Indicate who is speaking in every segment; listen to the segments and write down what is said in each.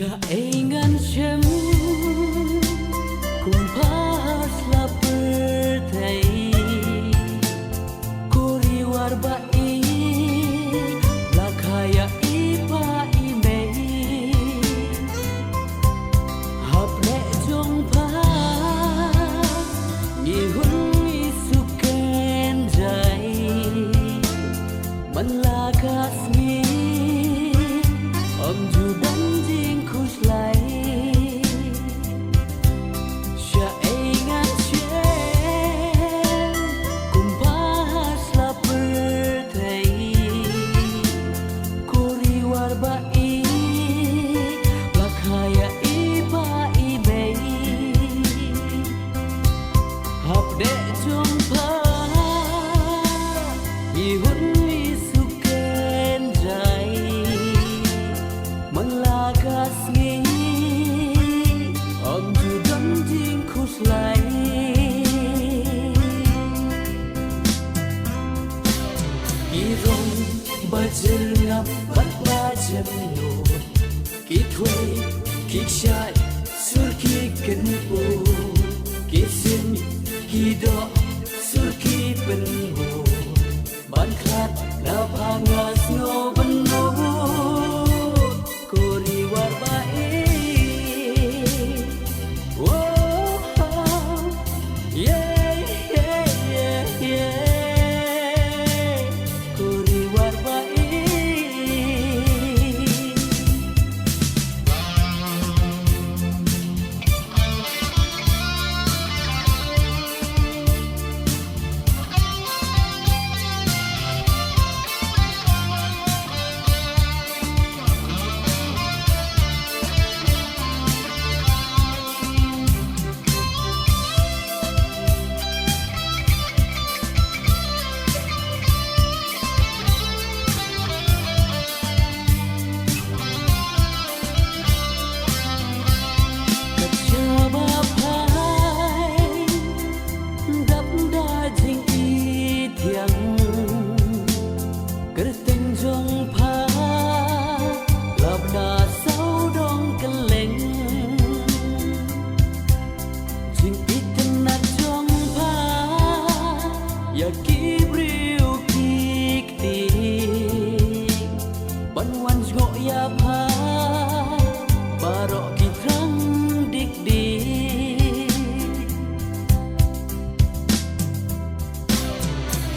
Speaker 1: Ingancem kumpaslah pertai kuri warbai lakaya ipa imei hapne jongpa ihun isuken jai manlagasmi om judan jing khus lai sha ingat chen kumbas la pertai kuri warbai lakaya iba ibei hapde jumpa ihun isuken jai Lagasmi om judan jing khus lai irong bajel ngap bat bajem no ki thoi ki chai sur ki ken pu ki sin ki do sur ki pen ho ban khat la bhangas no ban no kuri warbai oh yeah yeah yeah yeah kuri warbai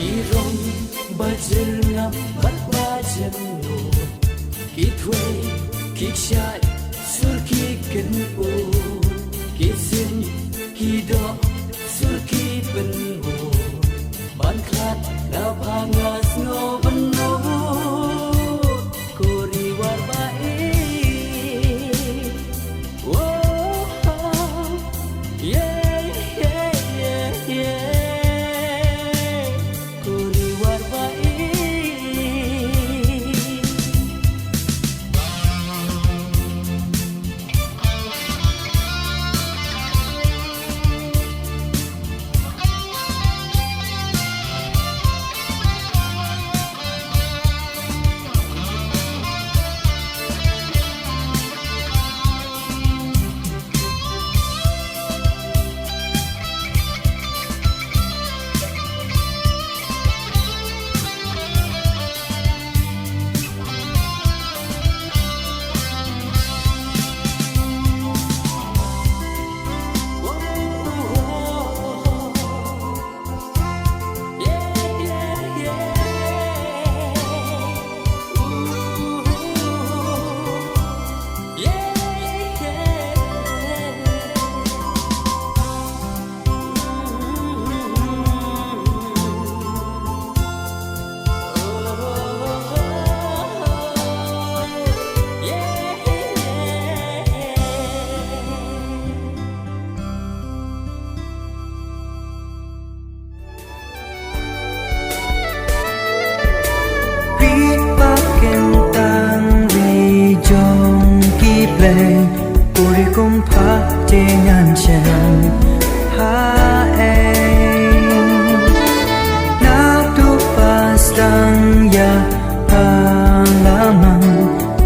Speaker 1: irong bajel ngap bat bajem no ki thoi ki chai sur ki ken pu ki sin ki do sur ki pen ho ban khat la bhangas no ban no kuri warbai oh yeah yeah yeah yeah
Speaker 2: Kuri kumpa dengan siang haeng nak tu pastang ya halaman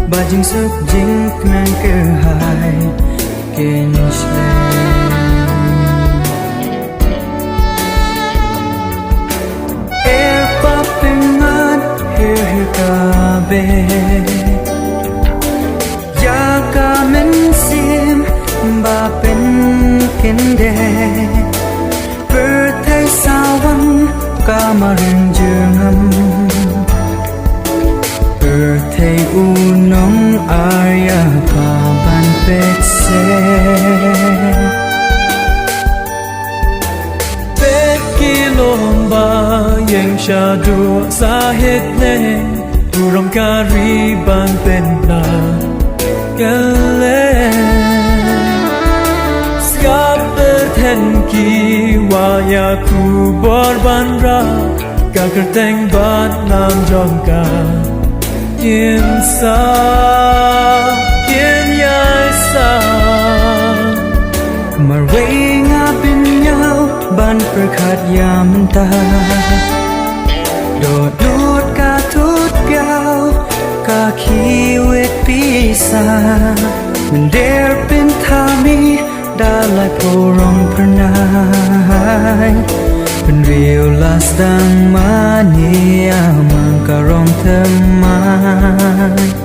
Speaker 2: bajing suk jing nan ke hai ken shle air popping on here ka be ya ka men sim ba pen ken de birthday sawan ka marin jengam birthday unong arya pa ban pet se
Speaker 1: pet kilomba yang shadu sahit ne turong kari ban pen na gale ten ki waya ku borban ra ka kerteng bat nam jong ka kin sa kin yai sa
Speaker 2: mar wei nga bin nhau ban perkhat yam ta do dot ka tut piao ka khi wet pi sa men der pin tha mi đã lại phố rong pernai pen riu las dang mania mang ka rong thơm mai